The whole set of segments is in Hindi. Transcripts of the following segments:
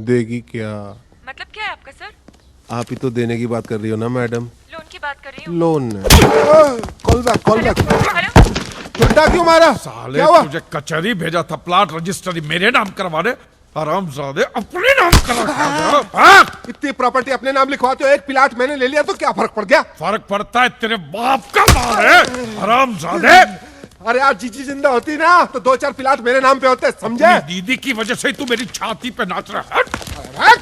देगी क्या? मतलब क्या है आपका सर? आप ही तो देने की बात कर रही हो ना मैडम? लोन की बात कर रही हूँ। लोन? Call back. हेलो, छुट्टा क्यों मारा? साले क्या हुआ? तुझे कचहरी भेजा था प्लाट रजिस्ट्री मेरे नाम करवाने, हरामजादे अपने नाम करा। इतनी प्रॉपर्टी अपने नाम लिखवाते हो, एक प्लाट मैंने ले लिया तो क्या फर्क पड़ गया? फर्क पड़ता है, तेरे बाप का माल है हरामजादे। अरे यार, जीजी जिंदा होती ना तो 2-4 प्लाट मेरे नाम पे होते, समझे? अपनी दीदी की वजह से ही तू मेरी छाती पे नाच रहा है।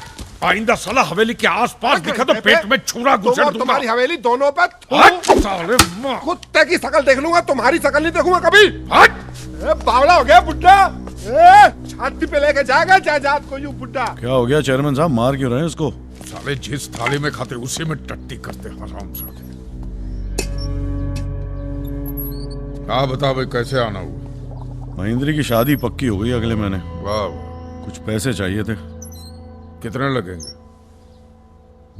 आइंदा साला हवेली के आसपास दिखा तो पेट में छुरा गुजर दूंगा। तुम्हारी हवेली दोनों पे साले माँ। कुत्ते की शकल देख लूंगा, तुम्हारी शकल नहीं देखूंगा कभी। हट। बावला हो गया बुड्ढा, छाती पे लेके जाएगा जायदाद को यूं बुड्ढा। क्या हो गया चेयरमैन साहब, मार क्यों रहे हैं इसको? साले जिस थाली में खाते उसी में टट्टी करते हरामजादे। हाँ बता भाई, कैसे आना हुआ? महेंद्र की शादी पक्की हो गई अगले महीने। वाह, कुछ पैसे चाहिए थे। कितने लगेंगे?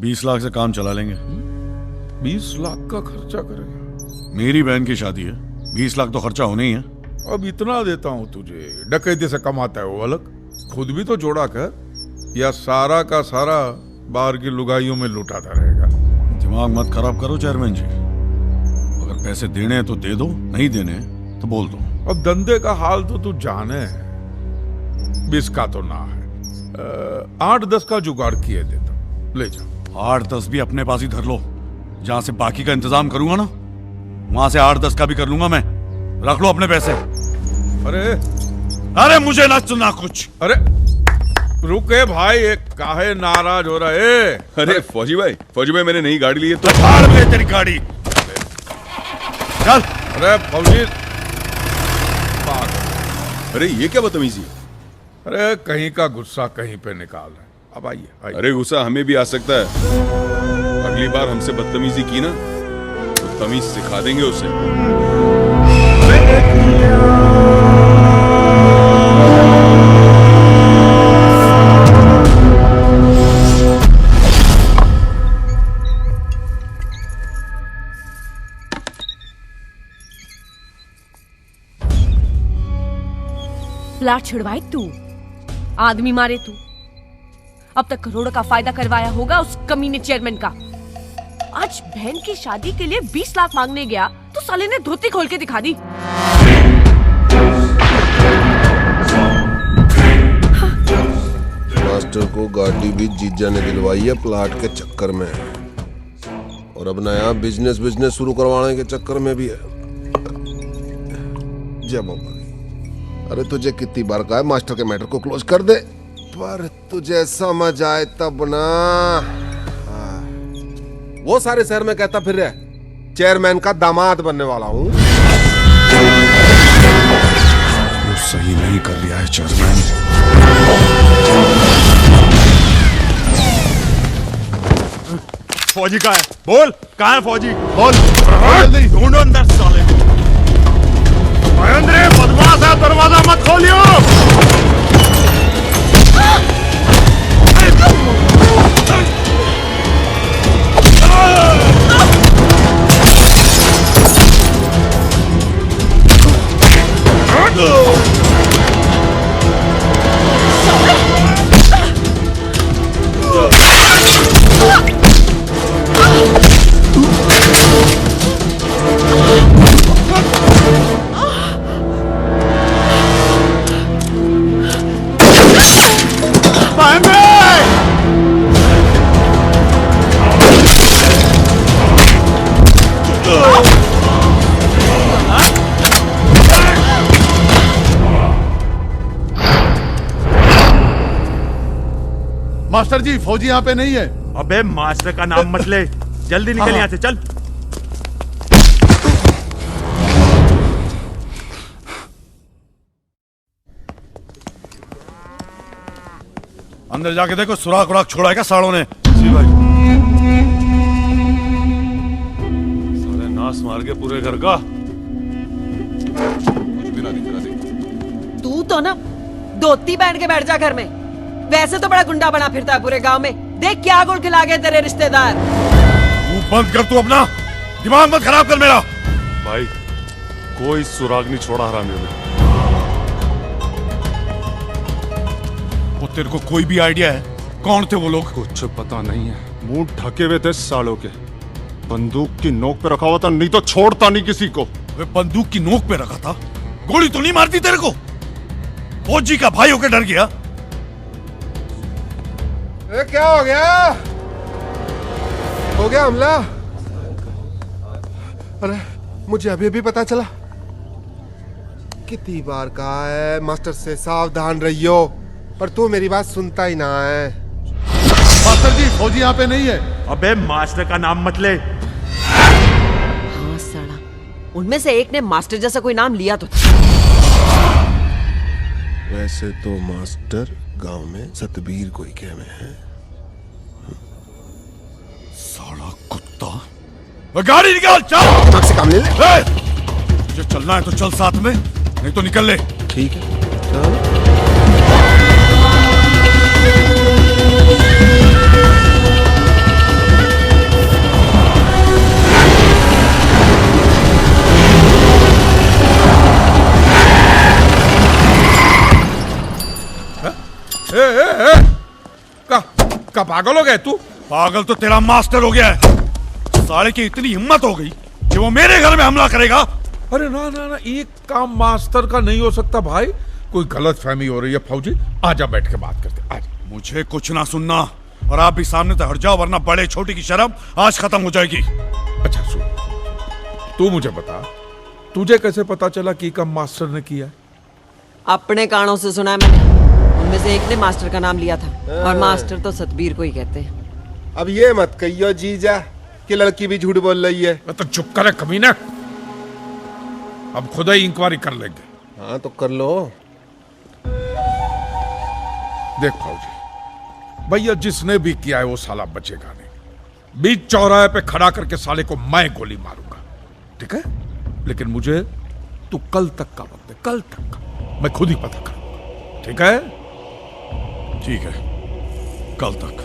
20 लाख से काम चला लेंगे। 20 लाख का खर्चा करेगा? मेरी बहन की शादी है, 20 लाख तो खर्चा होना ही है। अब इतना देता हूं तुझे, डकैती से कमाता है वो अलग, खुद भी तो जोड़ा कर, या सारा का सारा बाहर की लुगाइयों में लुटाता रहेगा? दिमाग मत खराब करो चेयरमैन जी, अगर पैसे देने हैं तो दे दो, नहीं देने हैं तो बोल दो। अब धंधे का हाल तो तू जाने है, 20 का तो ना है, 8-10 का जुगाड़ किए देता, ले जा। 8-10 भी अपने पास ही धर लो, जहां से बाकी का इंतजाम करूंगा ना वहां से 8-10 का भी कर लूंगा मैं। रख लो अपने पैसे। अरे मुझे ना सुना कुछ। अरे रुके भाई, एक काहे नाराज हो रहा है? अरे फौजी भाई मैंने नई गाड़ी ली है तो फाड़ में तेरी गाड़ी, चल। अरे फौजी, अरे ये क्या बदतमीजी? अरे कहीं का गुस्सा कहीं पे निकाल रहे। अब आइए। अरे गुस्सा हमें भी आ सकता है, अगली बार हमसे बदतमीजी की ना तो तमीज सिखा देंगे उसे। प्लाट छुड़वाए तू, आदमी मारे तू, अब तक करोड़ों का फायदा करवाया होगा उस कमीने चेयरमैन का। आज बहन की शादी के लिए 20 लाख मांगने गया तो साले ने धोती खोल के दिखा दी। मास्टर को गाड़ी भी जीजा ने दिलवाई है प्लाट के चक्कर में, और अब नया बिजनेस शुरू करवाने के चक्कर में भी है। जब अरे तुझे कितनी बार कहा है मास्टर के मैटर को क्लोज कर दे, पर तुझे समझ आए तब ना। वो सारे शहर में कहता फिर रहे चेयरमैन का दामाद बनने वाला हूँ। वो सही नहीं कर रहा है चेयरमैन। फौजी कहाँ है? बोल, कहाँ है फौजी? बोल जल्दी ढूंढो अंदर साले को। महेंद्र बदमाश है, दरवाजा मत खोलियो। मास्टर जी, फौजी यहाँ पे नहीं है। अबे मास्टर का नाम मत ले, जल्दी निकल यहाँ से, चल। अंदर जाके देखो, सुराख उराख छोड़ा है क्या सालों ने? जी भाई। साले नाश मार के पूरे घर का। तू तो ना धोती पहन के बैठ जा घर में, वैसे तो बड़ा गुंडा बना फिरता है पूरे गांव में। देख क्या गुड़ खिला गए तेरे रिश्तेदार। मुंह बंद कर तू अपना, दिमाग मत खराब कर मेरा। भाई कोई सुराग नहीं छोड़ा हरामियों ने। वो तेरे को कोई भी आइडिया है कौन थे वो लोग? कुछ पता नहीं है, मुंह ढके हुए थे सालों के। बंदूक की नोक पे रखा हुआ था, नहीं तो छोड़ता नहीं किसी को। वे बंदूक की नोक पे रखा था, गोली तो नहीं मारती तेरे को? फौजी का भाई होकर डर गया? क्या हो गया? हो गया हमला? अरे मुझे अभी अभी पता चला। कितनी बार कहा है मास्टर से सावधान रहियो, पर तू मेरी बात सुनता ही ना है। मास्टर जी, फौजी यहाँ पे नहीं है। अबे मास्टर का नाम मत ले। हाँ साला, उनमें से एक ने मास्टर जैसा कोई नाम लिया तो था। वैसे तो मास्टर गांव में सतबीर कोई कह में है। साला कुत्ता। वे गाड़ी निकाल, चल। दिमाग से काम ले ले। तुझे चलना है तो चल साथ में, नहीं तो निकल ले। ठीक है, चल। का पागल हो गए तू? पागल तो तेरा मास्टर हो गया है। साले की इतनी हिम्मत हो गई कि वो मेरे घर में हमला करेगा। अरे ना ना ना, एक काम मास्टर का नहीं हो सकता भाई। कोई गलत फहमी हो रही है फौजी। आजा, बैठ के बात करते, आजा। मुझे कुछ ना सुनना, और आप भी सामने से हट जाओ, वरना बड़े छोटे की शर्म आज खत्म हो जाएगी। अच्छा सुन, तू मुझे बता, तुझे कैसे पता चला कि काम मास्टर ने किया? अपने कानों से सुना है मैंने। उनमें से एक ने मास्टर का नाम लिया था, और मास्टर तो सतबीर को ही कहते हैं। अब ये मत कहियो जीजा कि लड़की भी झूठ बोल रही है। मैं तो चुप करे कमीना। अब खुद ही इंक्वायरी कर लेंगे। हाँ तो कर लो। देख फौजी, भैया जिसने भी किया है वो साला बचेगा नहीं। बीच चौराहे पे खड़ा करके साले को मैं गोली मारूंगा, ठीक है? लेकिन मुझे तू कल तक का वक्त दे, कल तक का। मैं खुद ही पता करूंगा, ठीक है? ठीक है, कल तक।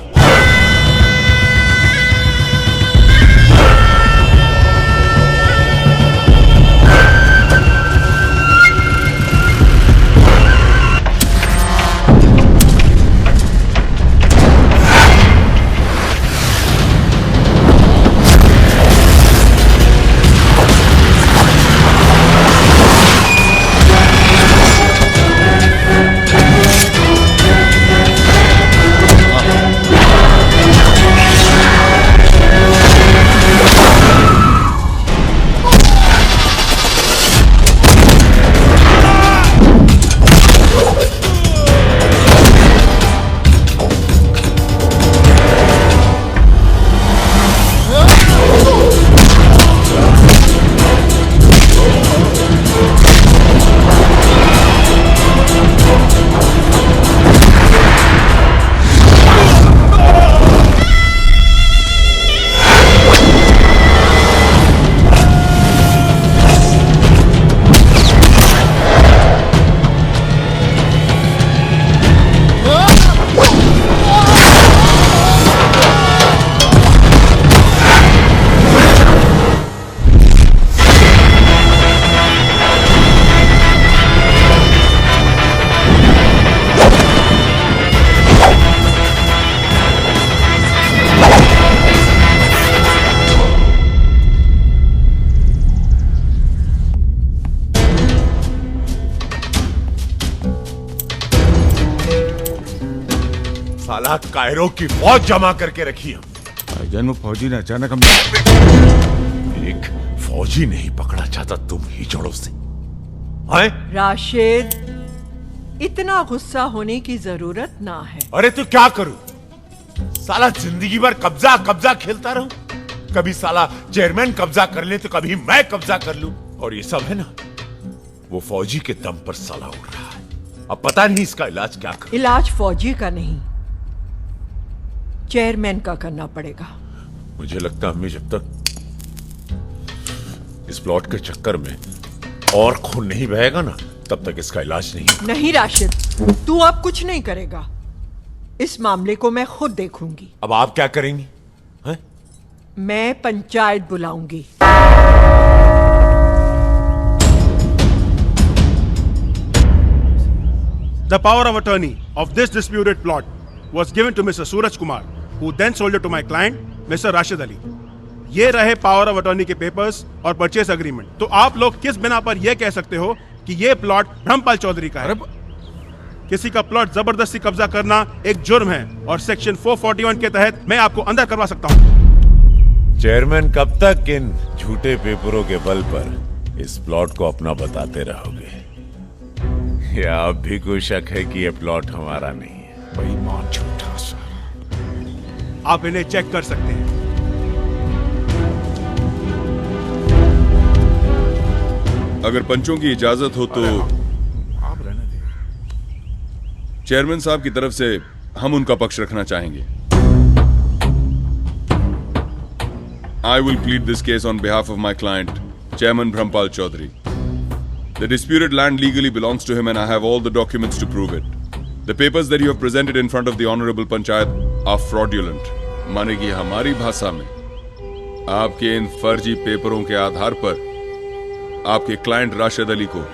साला कायरो की फौज जमा करके रखी हम। जन्म फौजी ने अचानक हम एक फौजी नहीं पकड़ा चाहता तुम ही जड़ों से। हैं? राशिद, इतना गुस्सा होने की जरूरत ना है। अरे तो क्या करूं? साला जिंदगी भर कब्जा कब्जा खेलता रहूं। कभी साला चेयरमैन कब्जा कर ले तो कभी मैं कब्जा कर लूं। और ये सब है ना, वो फौजी के दम पर साला उड़ रहा है। अब पता नहीं इसका इलाज क्या करूं। इलाज फौजी का नहीं, चेयरमैन का करना पड़ेगा। मुझे लगता है जब तक इस प्लॉट के चक्कर में और खून नहीं बहेगा ना, तब तक इसका इलाज नहीं। नहीं राशिद, तू अब कुछ नहीं करेगा। इस मामले को मैं खुद देखूंगी। अब आप क्या करेंगी? हैं? मैं panchayat बुलाऊंगी। The power of attorney of this disputed plot was given to Mr. Suraj Kumar, who then sold it to my client, Mr. Rashid Ali. ये रहे पावर ऑफ अटॉर्नी के पेपर्स और परचेस एग्रीमेंट। तो आप लोग किस बिना पर यह कह सकते हो कि यह प्लॉट ब्रह्मपाल चौधरी का है? किसी का प्लॉट जबरदस्ती कब्जा करना एक जुर्म है और सेक्शन 441 के तहत मैं आपको अंदर करवा सकता हूं। चेयरमैन कब तक इन झूठे पेपरों के बल पर इस प्लॉट को अपना बताते रहोगे? या अब भी कोई शक है कि यह प्लॉट हमारा नहीं है? बेईमान झूठा सर। आप इन्हें चेक कर सकते हैं। अगर पंचों की इजाजत हो तो चेयरमैन साहब की तरफ से हम उनका पक्ष रखना चाहेंगे। I will plead this case on behalf of my client, Chairman Brahmpal Chaudhary. The disputed land legally belongs to him and I have all the documents to prove it. The papers that you have presented in front of the Honorable Panchayat are fraudulent. माने कि हमारी भाषा में आपके इन फर्जी पेपरों के आधार पर आपके क्लाइंट राशिद अली को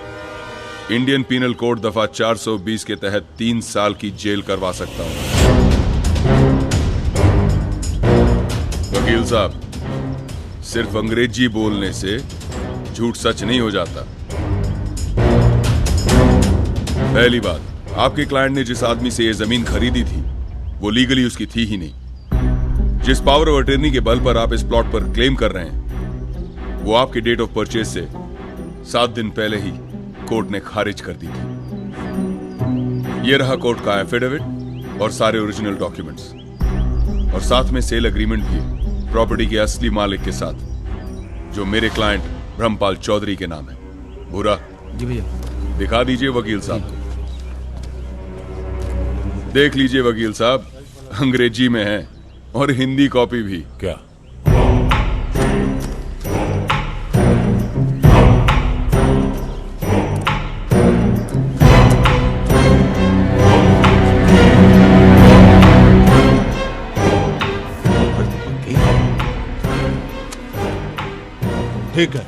इंडियन पीनल कोड दफा 420 के तहत 3 साल की जेल करवा सकता हूं। वकील साहब, सिर्फ अंग्रेजी बोलने से झूठ सच नहीं हो जाता। पहली बात, आपके क्लाइंट ने जिस आदमी से यह जमीन खरीदी थी वो लीगली उसकी थी ही नहीं। जिस पावर ऑफ अटॉर्नी के बल पर आप इस प्लॉट पर क्लेम कर रहे हैं वो आपके डेट ऑफ परचेज से 7 दिन पहले ही कोर्ट ने खारिज कर दी थी। यह रहा कोर्ट का एफिडेविट और सारे ओरिजिनल डॉक्यूमेंट्स और साथ में सेल एग्रीमेंट भी प्रॉपर्टी के असली मालिक के साथ, जो मेरे क्लाइंट ब्रह्मपाल चौधरी के नाम है। भूरा जी भैया, दिखा दीजिए वकील साहब को। देख लीजिए वकील साहब, अंग्रेजी में है और हिंदी कॉपी भी। क्या ठीक है,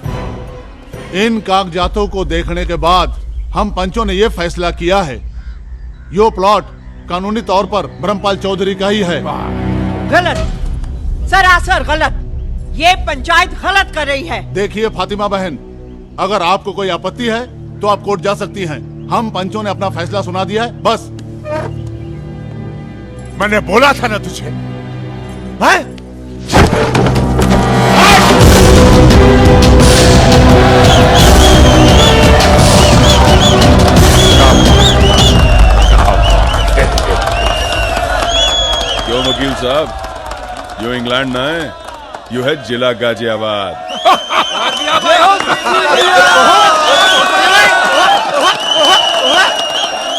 इन कागजातों को देखने के बाद हम पंचों ने यह फैसला किया है यो प्लॉट कानूनी तौर पर ब्रह्मपाल चौधरी का ही है। गलत सरासर गलत। ये पंचायत गलत कर रही है। देखिए फातिमा बहन, अगर आपको कोई आपत्ति है तो आप कोर्ट जा सकती हैं। हम पंचों ने अपना फैसला सुना दिया है, बस। मैंने बोला था ना तुझे, है? क्यों वकील साहब, यो इंग्लैंड ना है, यो है जिला गाजियाबाद।